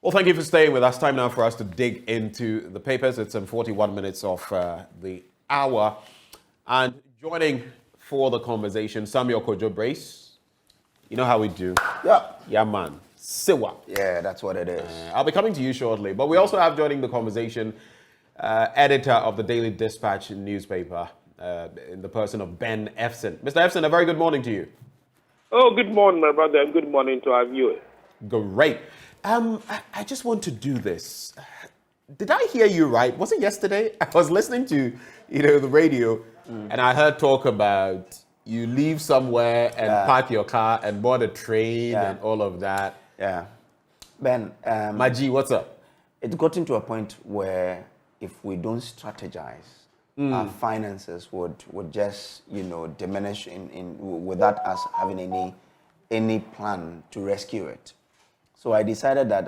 Well, thank you for staying with us. Time now for us to dig into the papers. It's 41 minutes of the hour. And joining for the conversation, Samuel Kojo Brace. You know how we do. Yeah. Yeah, man. Siwa. Yeah, that's what it is. I'll be coming to you shortly. But we also have joining the conversation editor of the Daily Dispatch newspaper in the person of Ben Efson. Mr. Efson, a very good morning to you. Oh, good morning, my brother, and good morning to our viewers. Great. I just want to do this. Did I hear you right? Was it yesterday? I was listening to, the radio, and I heard talk about you leave somewhere and park your car and board a train and all of that. Yeah. Ben, Maji, what's up? It's gotten to a point where if we don't strategize, our finances would just, diminish without us having any plan to rescue it. So I decided that,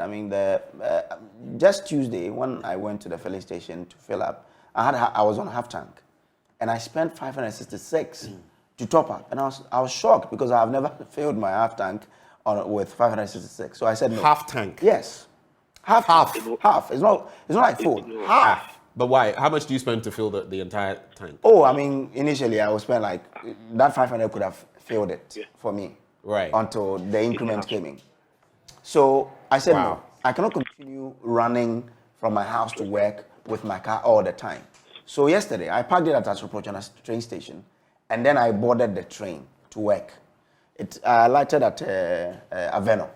just Tuesday, when I went to the filling station to fill up, I was on half tank, and I spent 566 to top up, and I was shocked because I have never filled my half tank with 566. So I said no. Half tank? Yes, half. It's not like full. Half. But why? How much do you spend to fill the entire tank? Oh, initially I would spend like that 500 could have filled it for me, right? Until the increment came in. So I said, no, I cannot continue running from my house to work with my car all the time. So yesterday, I parked it at Asropochana train station, and then I boarded the train to work. It alighted at Aveno,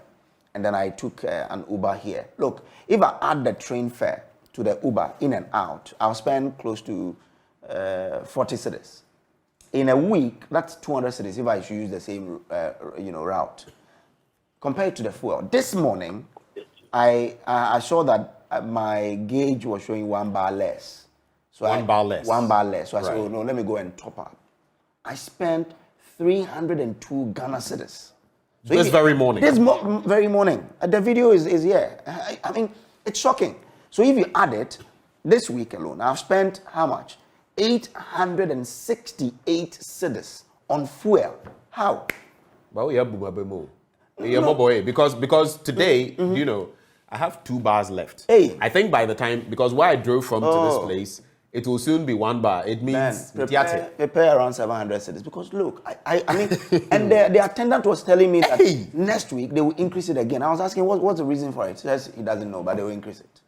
and then I took an Uber here. Look, if I add the train fare to the Uber in and out, I'll spend close to 40 cedis. In a week, that's 200 cedis if I should use the same route. Compared to the fuel, this morning, I saw that my gauge was showing 1 bar less. So 1 bar less. 1 bar less. So I said, oh no, let me go and top up. I spent 302 Ghana cedis. So this very morning. This very morning. The video is here. It's shocking. So if you add it, this week alone, I've spent how much? 868 cedis on fuel. How? Well, yeah, because today, I have 2 bars left. Hey. I think by the time, because where I drove from to this place, it will soon be 1 bar. It means prepare around 700 cedis. Because look, and the attendant was telling me that next week they will increase it again. I was asking, what's the reason for it? He says he doesn't know, but they will increase it.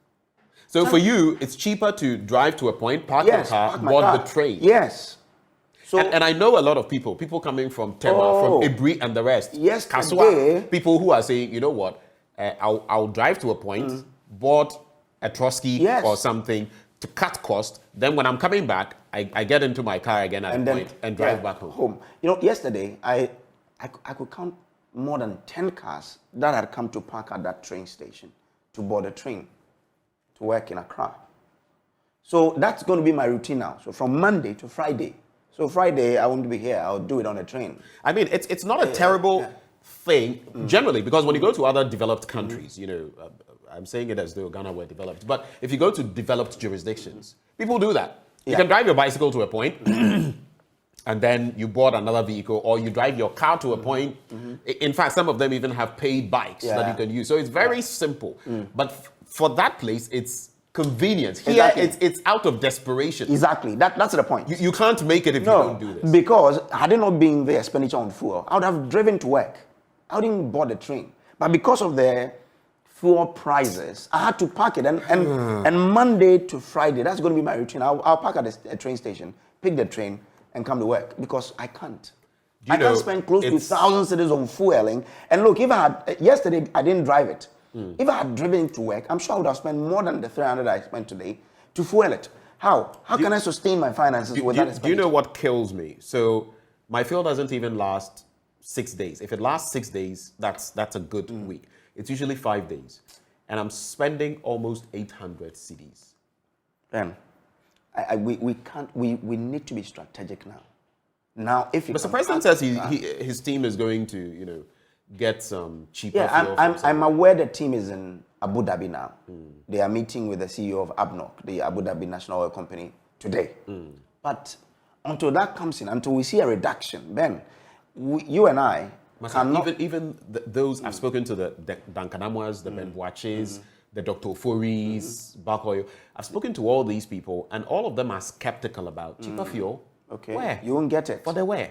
So for you, it's cheaper to drive to a point, park your car, board the train. Yes. So, and I know a lot of people coming from Tema, from Ibri and the rest. Yes, Kaswa, people who are saying, you know what, I'll drive to a point, board a Trotsky or something to cut cost. Then when I'm coming back, I get into my car again at a point and drive back home. Yesterday, I could count more than 10 cars that had come to park at that train station to board a train to work in Accra. So that's going to be my routine now. So from Monday to Friday. So Friday, I won't be here. I'll do it on a train. It's not a terrible thing, generally, because when you go to other developed countries, I'm saying it as though Ghana were developed, but if you go to developed jurisdictions, people do that. You can drive your bicycle to a point, and then you board another vehicle, or you drive your car to a point. In fact, some of them even have paid bikes that you can use. So it's very simple. But for that place, it's convenience. Here, it's out of desperation. Exactly. That's the point. You can't make it if you don't do this. Because had it not been the expenditure on fuel, I would have driven to work. I wouldn't board the train. But because of the fuel prices, I had to park it. And Monday to Friday, that's going to be my routine. I'll park at a train station, pick the train, and come to work. Because I can't. I can't spend close to 1,000 cedis on fueling. And look, if I had, yesterday, I didn't drive it. If I had driven to work, I'm sure I would have spent more than the 300 I spent today to fuel it. How? How can I sustain my finances with that expenditure? Do you know what kills me? So my fuel doesn't even last 6 days. If it lasts 6 days, that's a good week. It's usually 5 days. And I'm spending almost 800 cedis. Ben, we need to be strategic now. Now, if you Mr. President says his team is going to, get some cheaper fuel. I'm aware the team is in Abu Dhabi now. They are meeting with the CEO of ABNOC, the Abu Dhabi National Oil Company, today. But until that comes in, until we see a reduction, Ben, you and I cannot... Even those, I've spoken to the Dankanamwas, the Ben Boaches, the Dr. Foris, Bakoyo. I've spoken to all these people, and all of them are skeptical about cheaper fuel. Okay. Where? You won't get it. For the where?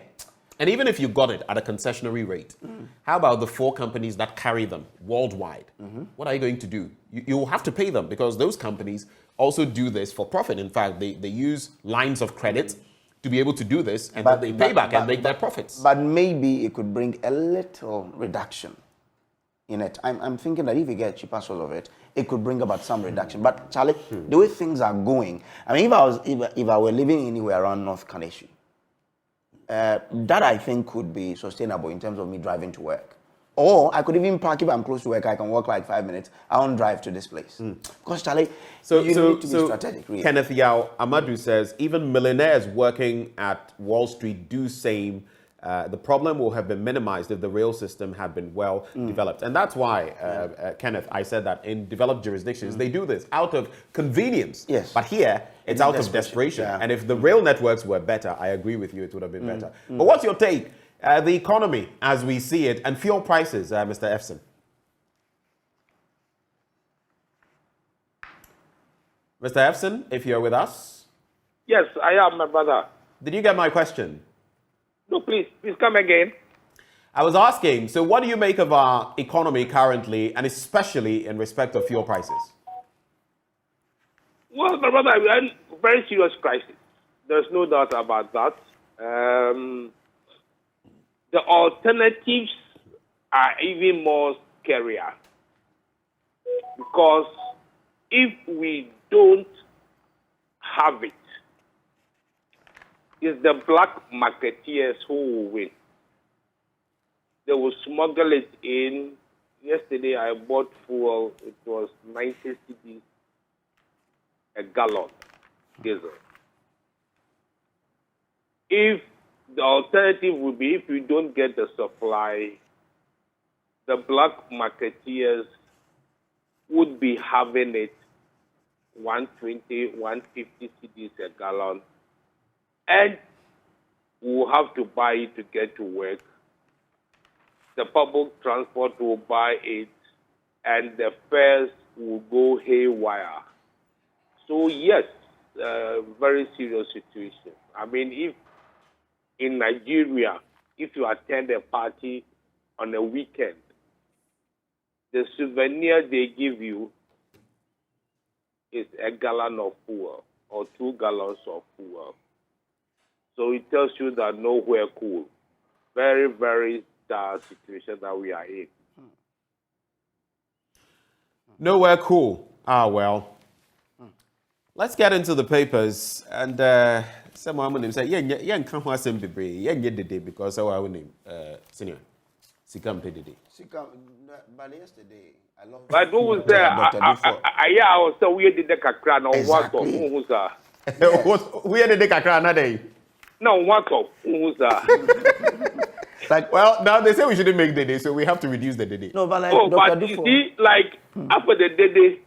And even if you got it at a concessionary rate, how about the 4 companies that carry them worldwide? What are you going to do? You will have to pay them because those companies also do this for profit. In fact, they use lines of credit to be able to do this, and then they pay back and make their profits. But maybe it could bring a little reduction in it. I'm thinking that if you get a cheaper source of it, it could bring about some reduction. But Charlie, the way things are going, I mean, if I were living anywhere around North Kaneshi, that I think could be sustainable in terms of me driving to work. Or I could even park if I'm close to work. I can walk like 5 minutes. I won't drive to this place. Because Charlie, you need to be strategic. Really. Kenneth Yao Amadou says even millionaires working at Wall Street do same. The problem will have been minimized if the rail system had been well developed. And that's why, Kenneth, I said that in developed jurisdictions, they do this out of convenience. Yes. But here, it's out of desperation. Yeah. And if the rail networks were better, I agree with you, it would have been better. But what's your take? The economy as we see it and fuel prices, Mr. Efson. Mr. Efson, if you're with us. Yes, I am, my brother. Did you get my question? No, please come again. I was asking, so what do you make of our economy currently, and especially in respect of fuel prices? Well, my brother, we are in a very serious crisis. There's no doubt about that. The alternatives are even more scarier. Because if we don't have it, it's the black marketeers who will win. They will smuggle it in. Yesterday I bought fuel. It was 90 cedis a gallon diesel. If the alternative would be if we don't get the supply, the black marketeers would be having it 120, 150 cedis a gallon, and we'll have to buy it to get to work. The public transport will buy it, and the fares will go haywire. So yes, very serious situation. I mean, if in Nigeria, if you attend a party on a weekend, the souvenir they give you is a gallon of fuel or 2 gallons of fuel. So it tells you that nowhere cool. Very, very sad situation that we are in. Nowhere cool. Ah, well. Let's get into the papers. And someone will say, yeah, can't have some debris. Yeah, the day because our name, senior. Sikam Pedidi. Sikam, but yesterday, I love. But who was there? I was so weird in the Kakran or what? Who was that? We had a Kakran day. No, what? Who was that? Like, well, now they say we shouldn't make the day, so we have to reduce the day. No, but like, oh, but you see, like after the day,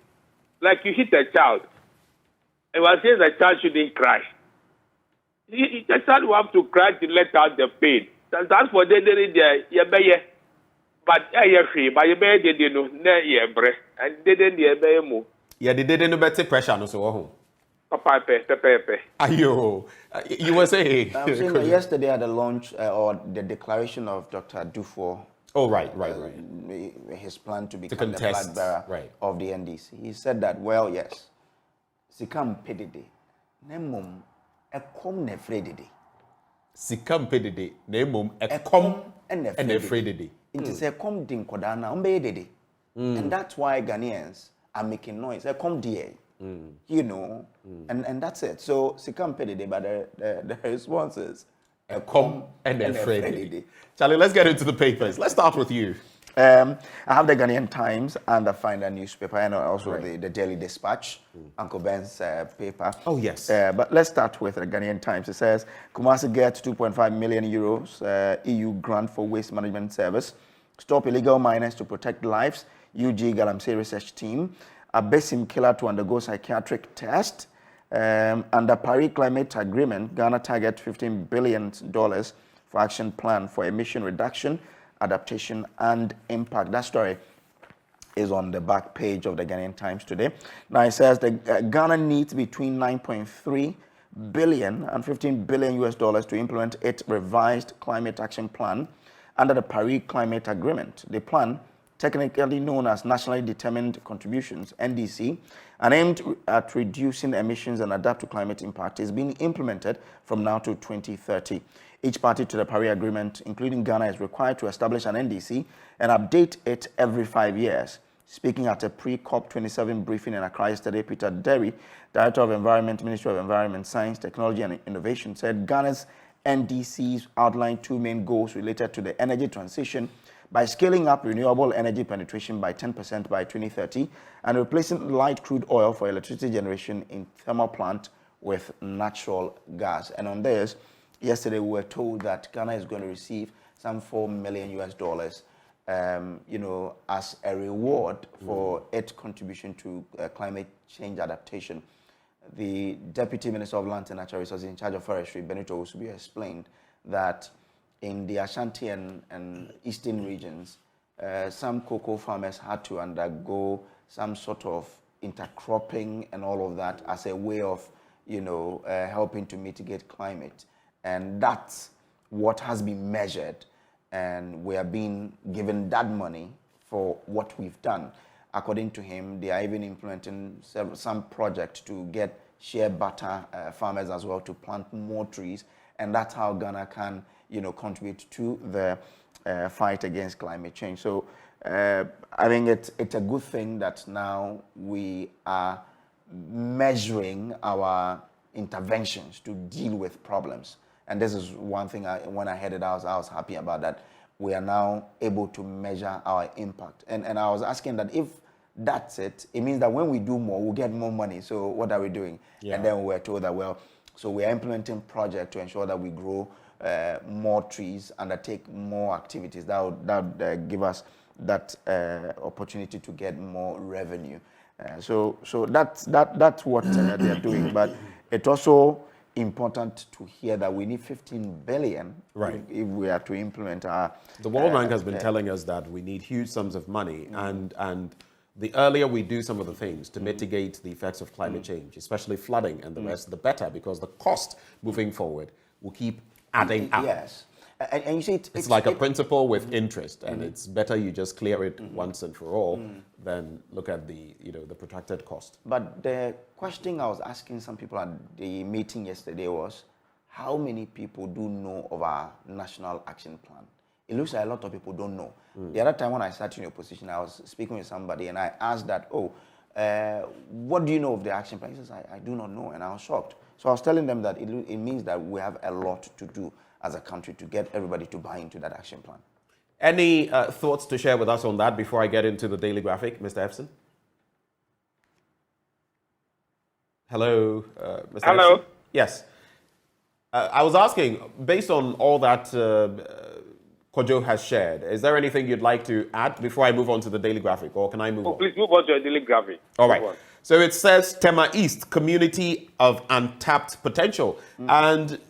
like you hit a child. It was saying the child shouldn't cry. The child will have to cry to let out the pain. That's for the day, yeah, but you better no, and didn't more. Yeah, they didn't better pressure, no so. Papa. Ayo, you were saying. I'm saying that yesterday at the launch or the declaration of Dr. Dufo. Oh, right. His plan to become the flag bearer of the NDC. He said that, well, yes, Sikam Pedidi, Nemum, Ekom Nefredidi. Sikam Pedidi, Nemum, Ekom Nefredidi. It is a com din kodana, umbedidi. And that's why Ghanaians are making noise. A com DA. You know, and that's it. So Sikam Pedidi, but the response is a com and a Freddy. Charlie, let's get into the papers. Let's start with you. I have the Ghanaian Times and the Finder newspaper, and also the Daily Dispatch, Uncle Ben's paper. Oh, yes. But let's start with the Ghanaian Times. It says, Kumasi gets 2.5 million euros EU grant for waste management service. Stop illegal miners to protect lives. UG Galamsey research team. A Besim killer to undergo psychiatric test. Under Paris Climate Agreement, Ghana target $15 billion for action plan for emission reduction, adaptation, and impact. That story is on the back page of the Ghanaian Times today. Now it says that Ghana needs between 9.3 billion and 15 billion US dollars to implement its revised climate action plan under the Paris Climate Agreement. The plan, technically known as Nationally Determined Contributions, NDC, and aimed at reducing emissions and adapt to climate impact, is being implemented from now to 2030. Each party to the Paris Agreement, including Ghana, is required to establish an NDC and update it every 5 years. Speaking at a pre-COP27 briefing in Accra yesterday, Peter Derry, Director of Environment, Ministry of Environment, Science, Technology and Innovation, said Ghana's NDCs outlined two main goals related to the energy transition by scaling up renewable energy penetration by 10% by 2030 and replacing light crude oil for electricity generation in thermal plant with natural gas. And on this, yesterday we were told that Ghana is going to receive some $4 million US dollars, as a reward for its contribution to climate change adaptation. The Deputy Minister of Lands and Natural Resources in charge of forestry, Benito Osubi, explained that in the Ashanti and eastern regions, some cocoa farmers had to undergo some sort of intercropping and all of that as a way of, helping to mitigate climate. And that's what has been measured. And we are being given that money for what we've done. According to him, they are even implementing some project to get shea butter farmers as well to plant more trees. And that's how Ghana can, contribute to the fight against climate change. So I think it's a good thing that now we are measuring our interventions to deal with problems. And this is one thing, when I headed out, I was happy about that. We are now able to measure our impact. And I was asking that if that's it, it means that when we do more, we'll get more money. So what are we doing? Yeah. And then we were told that, so we are implementing projects to ensure that we grow more trees, undertake more activities. That would give us that opportunity to get more revenue. So that's what they are doing. But it's also important to hear that we need 15 billion if we are to implement our... The World Bank has been telling us that we need huge sums of money, and the earlier we do some of the things to mitigate the effects of climate change, especially flooding and the rest, the better, because the cost moving forward will keep adding up. Yes. And you see, it's like a principle with interest, and it's better you just clear it once and for all than look at the the protracted cost. But the question I was asking some people at the meeting yesterday was, how many people do know of our national action plan? It looks like a lot of people don't know. The other time when I sat in your position, I was speaking with somebody and I asked that, what do you know of the action plan? He says, I do not know, and I was shocked. So I was telling them that it means that we have a lot to do as a country to get everybody to buy into that action plan. Any thoughts to share with us on that before I get into the daily graphic, Mr. Epson? Hello, Mr. Hello. Epson? Yes. I was asking, based on all that Kojo has shared, is there anything you'd like to add before I move on to the daily graphic, or can I move on? Please move on to your daily graphic. All right. So it says Tema East, community of untapped potential. And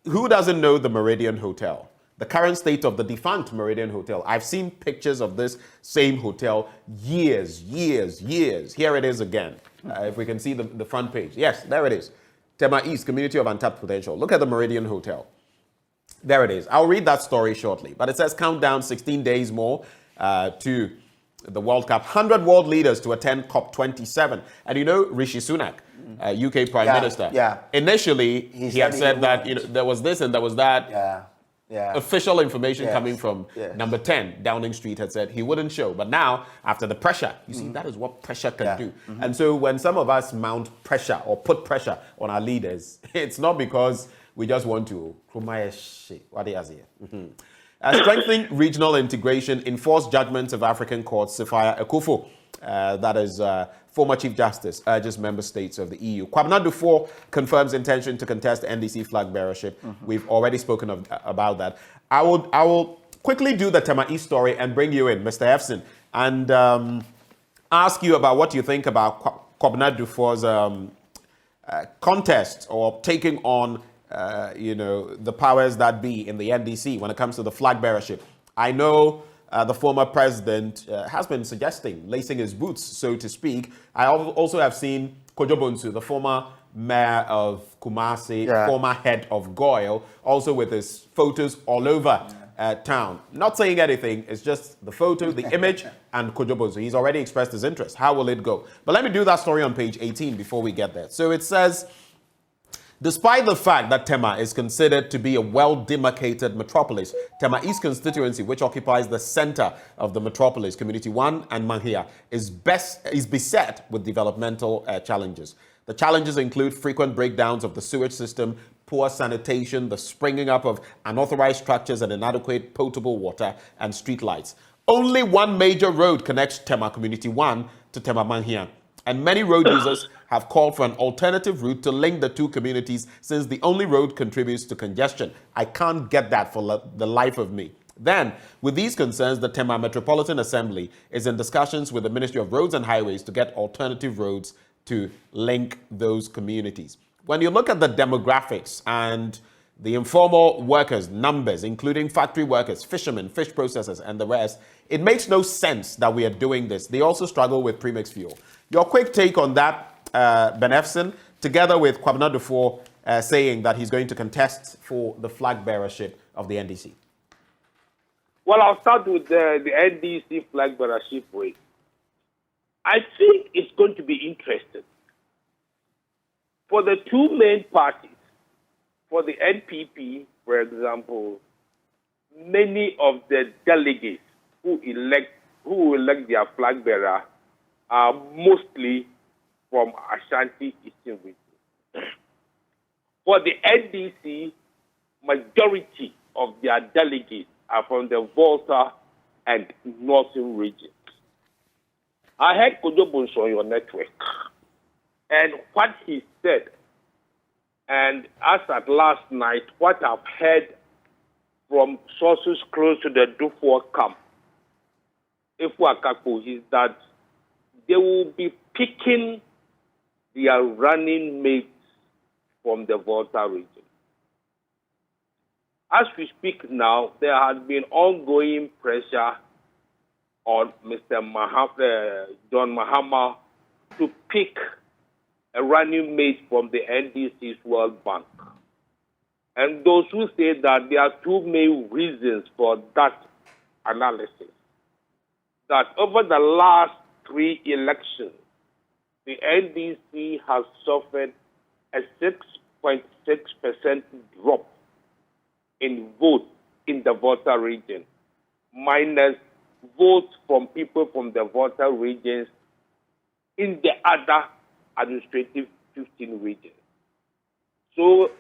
who doesn't know the Meridian Hotel? The current state of the defunct Meridian Hotel. I've seen pictures of this same hotel years. Here it is again. If we can see the front page. Yes, there it is. Tema East, community of untapped potential. Look at the Meridian Hotel. There it is. I'll read that story shortly. But it says countdown 16 days more to the World Cup. 100 world leaders to attend COP27. And Rishi Sunak, UK Prime Minister. Yeah. Initially, he had said that there was this and there was that. Yeah. Official information coming from number 10, Downing Street, had said he wouldn't show. But now, after the pressure, you see, that is what pressure can do. And so when some of us mount pressure or put pressure on our leaders, it's not because we just want to strengthening regional integration, enforce judgments of African courts. Sophia Akuffo, that is former Chief Justice, urges member states of the EU. Kwabena Dufo confirms intention to contest NDC flag bearership. We've already spoken about that. I will quickly do the Tema East story and bring you in, Mr. Efson, and ask you about what you think about Kwabena Dufo's contest or taking on the powers that be in the NDC when it comes to the flag bearership. I know the former president has been suggesting, lacing his boots, so to speak. I also have seen Kojo Bonsu, the former mayor of Kumasi, former head of GOIL, also with his photos all over town. Not saying anything, it's just the photo, the image, and Kojo Bonsu. He's already expressed his interest. How will it go? But let me do that story on page 18 before we get there. So it says, despite the fact that Tema is considered to be a well-demarcated metropolis, Tema East constituency, which occupies the center of the metropolis, Community 1 and Manhia, is beset with developmental challenges. The challenges include frequent breakdowns of the sewage system, poor sanitation, the springing up of unauthorized structures and inadequate potable water and street lights. Only one major road connects Tema Community 1 to Tema Manhia, and many road users have called for an alternative route to link the two communities since the only road contributes to congestion. I can't get that for the life of me. Then, with these concerns, the Tema Metropolitan Assembly is in discussions with the Ministry of Roads and Highways to get alternative roads to link those communities. When you look at the demographics and the informal workers' numbers, including factory workers, fishermen, fish processors, and the rest, it makes no sense that we are doing this. They also struggle with premix fuel. Your quick take on that, Ben Efson, together with Kwabena Dufour saying that he's going to contest for the flag bearership of the NDC. Well, I'll start with the NDC flag bearership race. I think it's going to be interesting. For the two main parties, for the NPP, for example, many of the delegates who elect their flag bearer are mostly from Ashanti Eastern region. For the NDC, majority of their delegates are from the Volta and Northern regions. I heard Kojo Bonsu on your network, and what he said, and as at last night, what I've heard from sources close to the Dufour camp, Akakpo, is that they will be picking their running mates from the Volta region. As we speak now, there has been ongoing pressure on Mr. John Mahama to pick a running mate from the NDC's World Bank. And those who say that there are two main reasons for that analysis. That over the last 3 elections, the NDC has suffered a 6.6% drop in votes in the Volta region, minus votes from people from the Volta regions in the other administrative 15 regions. So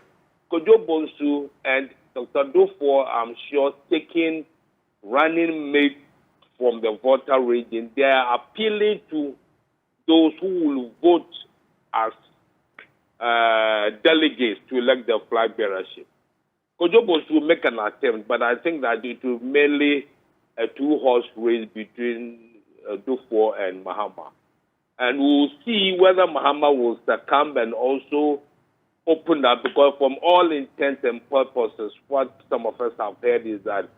Kojo Bonsu and Dr. Dufour, I'm sure, taking running mates from the Volta region, they are appealing to those who will vote as delegates to elect the flag bearership. Kojo Bonsu will make an attempt, but I think that it will mainly a 2-horse race between Dufour and Mahama. And we'll see whether Mahama will succumb and also open up, because from all intents and purposes, what some of us have heard is that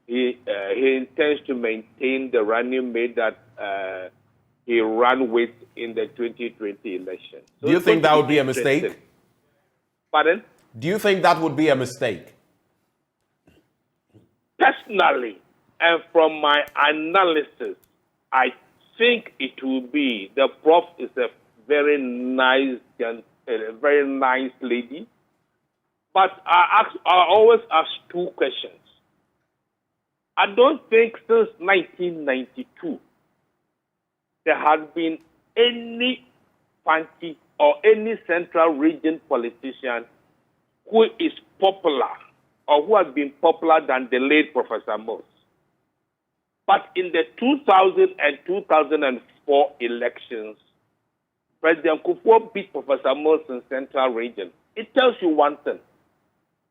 he intends to maintain the running mate that he ran with in the 2020 election. So do you think that would be a mistake? Pardon? Do you think that would be a mistake? Personally, and from my analysis, I think it will be. The prof is a very nice lady. But I always ask 2 questions. I don't think since 1992 there has been any fancy or any central region politician who is popular or who has been popular than the late Professor Mills. But in the 2000 and 2004 elections, President Kufuor beat Professor Mills in Central Region. It tells you one thing.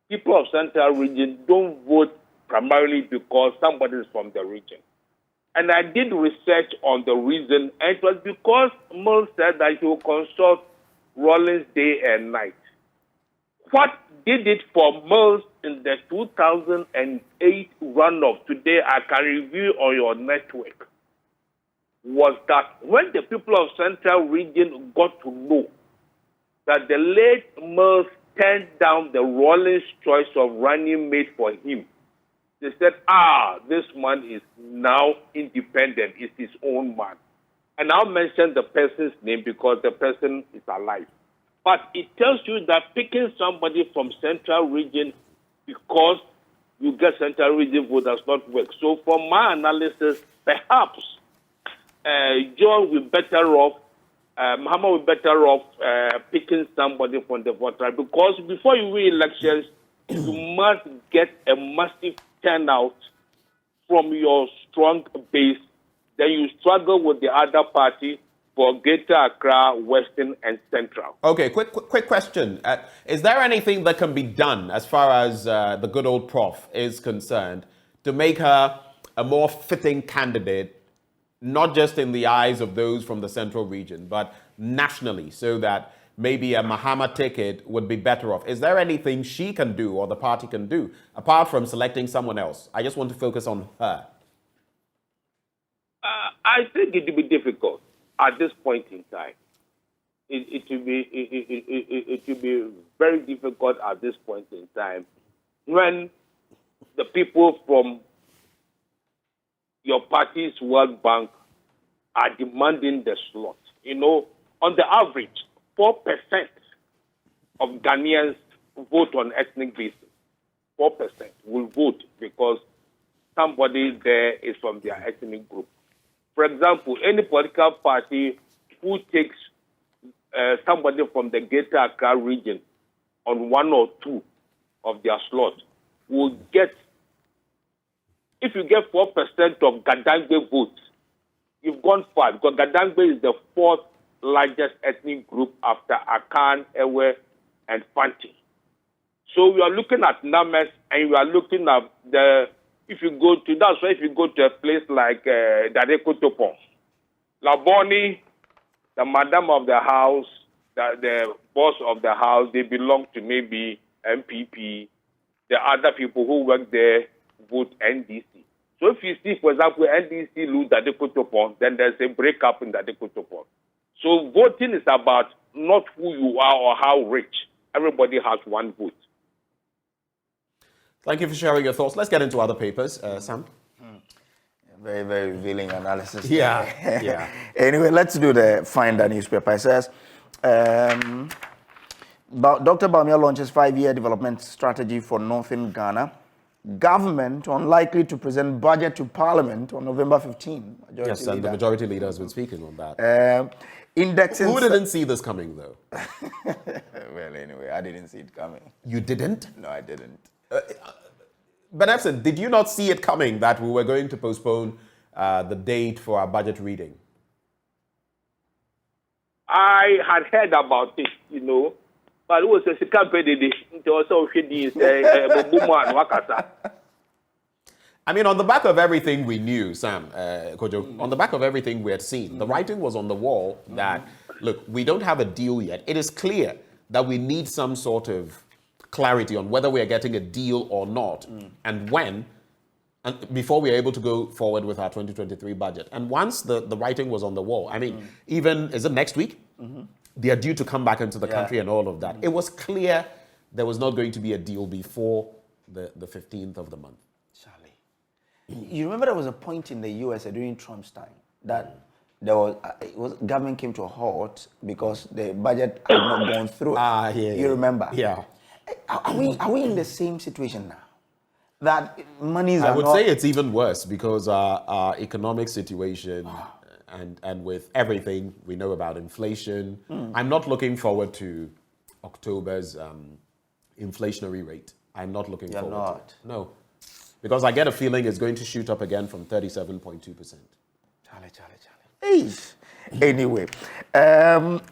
People of Central Region don't vote primarily because somebody is from the region. And I did research on the reason, and it was because Mills said that he will consult Rawlings day and night. what did it for Mills in the 2008 runoff, today I can review on your network, was that when the people of Central Region got to know that the late Mills turned down the Rawlings choice of running mate for him, they said, this man is now independent, is his own man. And I'll mention the person's name because the person is alive. But it tells you that picking somebody from Central Region because you get Central Region vote does not work. So from my analysis, perhaps John will be better off, Muhammad will be better off picking somebody from the voter, because before you win elections, you must get a massive turnout from your strong base. Then you struggle with the other party for Greater Accra, Western, and Central. Okay, quick question. Is there anything that can be done as far as the good old Prof is concerned to make her a more fitting candidate, not just in the eyes of those from the Central Region, but nationally, so that maybe a Mahama ticket would be better off? Is there anything she can do or the party can do, apart from selecting someone else? I just want to focus on her. I think it will be difficult at this point in time. It will be very difficult at this point in time when the people from your party's World Bank are demanding the slot. You know, on the average, 4% of Ghanaians vote on ethnic basis. 4% will vote because somebody there is from their ethnic group. For example, any political party who takes somebody from the Greater Accra region on one or two of their slots will get, if you get 4% of Gadangbe votes, you've gone far, because Gadangbe is the fourth largest ethnic group after Akan, Ewe, and Fanti. So we are looking at numbers, and we are looking at if you go to a place like Dadeko Topon, Laboni, the madam of the house, the boss of the house, they belong to maybe MPP. The other people who work there vote NDC. So if you see, for example, NDC lose Dadeko Topon, then there's a breakup in Dadeko Topon. So voting is about not who you are or how rich. Everybody has one vote. Thank you for sharing your thoughts. Let's get into other papers. Sam? Very, very revealing analysis. Yeah. Anyway, let's do the Finder newspaper. It says, Dr. Bawumia launches 5-year development strategy for Northern Ghana. Government unlikely to present budget to Parliament on November 15. Yes, and the majority leader has been speaking on that. Indexing. Who didn't see this coming, though? Well, anyway, I didn't see it coming. You didn't? No, I didn't. But Epson, did you not see it coming that we were going to postpone the date for our budget reading? I had heard about it, you know, but it was a second. I mean, on the back of everything we knew, Sam, Kojo, on the back of everything we had seen, the writing was on the wall that, look, we don't have a deal yet. It is clear that we need some sort of clarity on whether we are getting a deal or not, and when, and before we are able to go forward with our 2023 budget. And once the writing was on the wall, I mean, even, is it next week? They are due to come back into the country and all of that. It was clear there was not going to be a deal before the 15th of the month. Charlie, you remember there was a point in the US during Trump's time that there was, government came to a halt because the budget had not gone through. You remember? Yeah. Are we in the same situation now? That monies are I would say it's even worse because our economic situation and with everything we know about inflation, I'm not looking forward to October's inflationary rate. I'm not looking forward to it. No. Because I get a feeling it's going to shoot up again from 37.2%. Charlie. Hey. Anyway,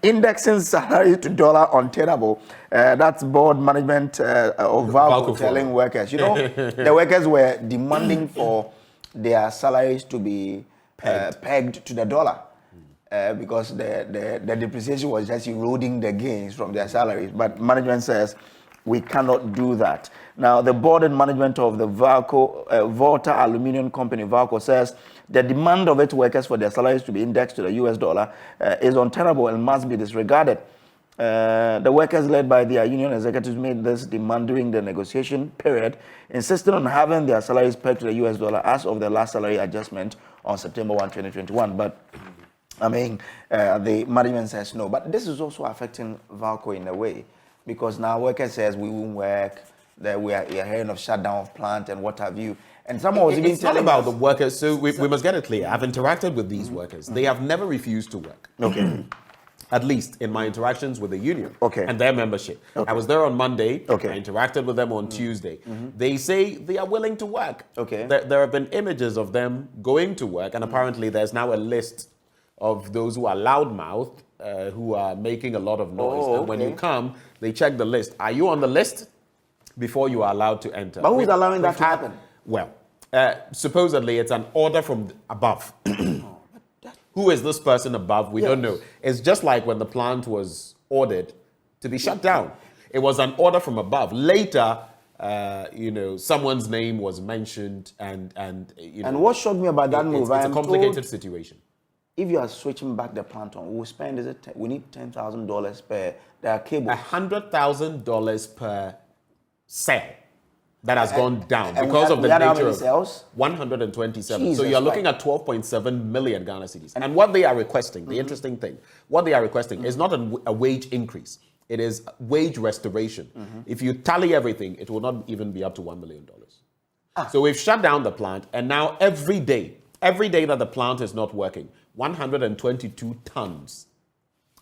indexing salary to dollar untenable. That's board management of Valco telling workers. You know, the workers were demanding for their salaries to be pegged to the dollar because the depreciation was just eroding the gains from their salaries. But management says We cannot do that. Now, the board and management of the Volta Aluminium Company, Valco, says the demand of its workers for their salaries to be indexed to the US dollar is untenable and must be disregarded. The workers led by their union executives made this demand during the negotiation period, insisting on having their salaries pegged to the US dollar as of the last salary adjustment on September 1, 2021. But, I mean, the management says no. But this is also affecting Valco in a way, because now workers says we won't work, that we are hearing of shutdown of plant and what have you. And someone was even telling about the workers, so we must get it clear. I've interacted with these workers. They have never refused to work. Okay. At least in my interactions with the union and their membership. Okay. I was there on Monday. Okay. I interacted with them on Tuesday. They say they are willing to work. Okay. There have been images of them going to work, and apparently there's now a list of those who are loudmouth, who are making a lot of noise. And when you come, they check the list. Are you on the list? Before you are allowed to enter. But who's allowing that to happen? Well, supposedly it's an order from above. Who is this person above? We don't know. It's just like when the plant was ordered to be shut down. It was an order from above. Later, someone's name was mentioned, and what shocked me about that move, it's a complicated situation. If you are switching back the plant on, we need $10,000 per their cable. $100,000 per cell. That has gone down because of the nature nature of cells? 127. Jesus, so you're looking at 12.7 million Ghana cedis. And what they are requesting, the interesting thing, what they are requesting is not a wage increase. It is wage restoration. If you tally everything, it will not even be up to $1 million. So we've shut down the plant, and now every day that the plant is not working, 122 tons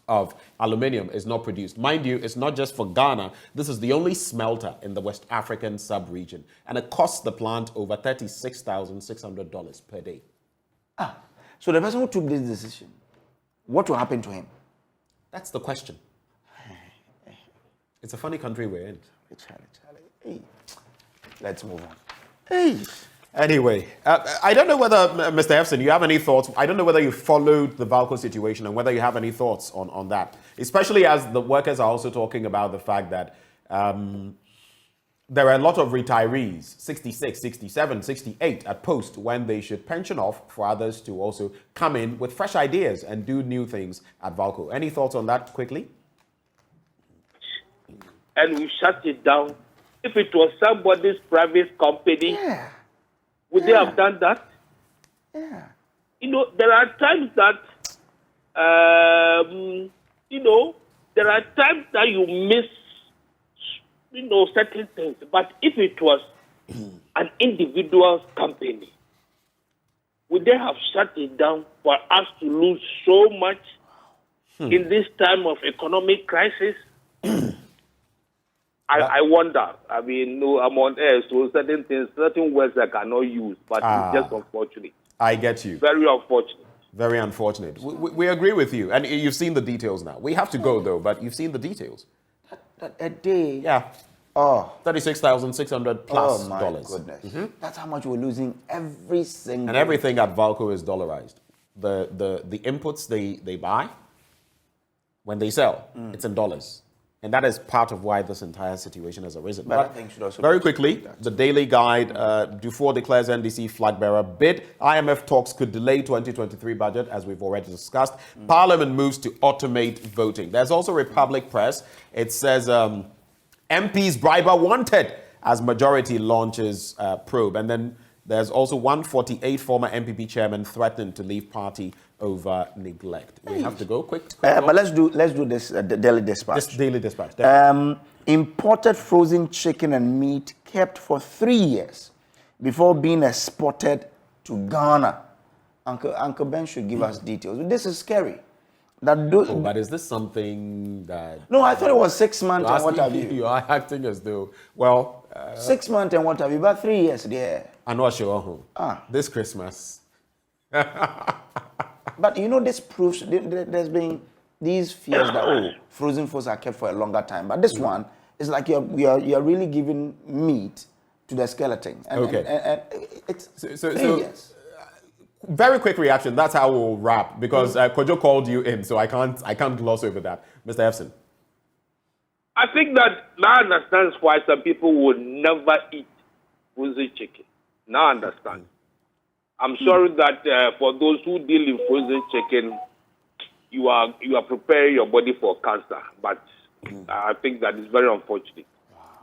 of aluminium is not produced. Mind you, it's not just for Ghana. This is the only smelter in the West African sub-region. And it costs the plant over $36,600 per day. So the person who took this decision, what will happen to him? That's the question. It's a funny country we're in. Charlie. Hey. Let's move on. Hey. Anyway, I don't know whether, Mr. Efson, you have any thoughts. I don't know whether you followed the Valco situation and whether you have any thoughts on that, especially as the workers are also talking about the fact that there are a lot of retirees, 66, 67, 68 at post, when they should pension off for others to also come in with fresh ideas and do new things at Valco. Any thoughts on that quickly? And we shut it down. If it was somebody's private company, would they have done that? Yeah. There are times that, there are times that you miss, certain things. But if it was an individual company, would they have shut it down for us to lose so much in this time of economic crisis? I wonder. I mean, no, I'm on air, so certain things, certain words I cannot use, but it's just unfortunate. I get you. Very unfortunate. Very unfortunate. We agree with you, and you've seen the details now. We have to go though, but you've seen the details. A day. Yeah. Oh. $36,600 plus. Oh my goodness. That's how much we're losing every single. And everything at Valco is dollarized. The inputs they buy, when they sell, it's in dollars. And that is part of why this entire situation has arisen. But I think should also very quickly, the Daily Guide, Dufour declares NDC flag bearer bid. IMF talks could delay 2023 budget, as we've already discussed. Parliament moves to automate voting. There's also Republic Press. It says MPs briber wanted as majority launches probe. And then there's also 148 former MPP chairman threatened to leave party over neglect. We have to go quick. But let's do this the Daily Dispatch. This Daily Dispatch. Imported frozen chicken and meat kept for 3 years before being exported to Ghana. Uncle Ben should give us details. This is scary. But is this something that... No, I thought it was 6 months and what have you. You are acting as though, well... 6 months and what have you, but 3 years there. I know sure. This Christmas. But this proves there's been these fears that frozen foods are kept for a longer time. But this one is like you're really giving meat to the skeleton. And it's 3 years. Very quick reaction. That's how we'll wrap, because Kojo called you in, so I can't gloss over that. Mr. Efson. I think that now understands why some people would never eat frozen chicken. Now I understand. I'm sorry that for those who deal in frozen chicken, you are preparing your body for cancer. But I think that is very unfortunate.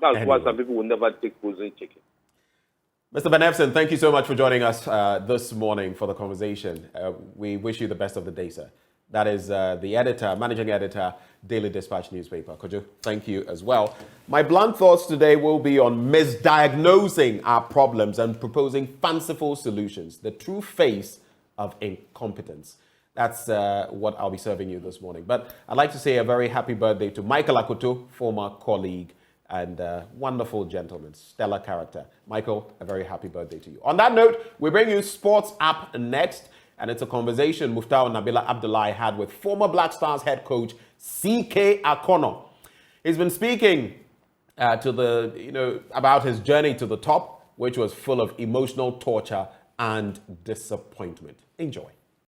That's why some people will never take frozen chicken. Mr. Van Epson, thank you so much for joining us this morning for the conversation. We wish you the best of the day, sir. That is the editor, managing editor, Daily Dispatch newspaper. Kojo, thank you as well. My blunt thoughts today will be on misdiagnosing our problems and proposing fanciful solutions, the true face of incompetence. That's what I'll be serving you this morning. But I'd like to say a very happy birthday to Michael Akakpo, former colleague and wonderful gentleman, stellar character. Michael, a very happy birthday to you. On that note, we bring you Sports App next. And it's a conversation Muftau Nabila Abdullahi had with former Black Stars head coach C.K. Akono. He's been speaking about his journey to the top, which was full of emotional torture and disappointment. Enjoy.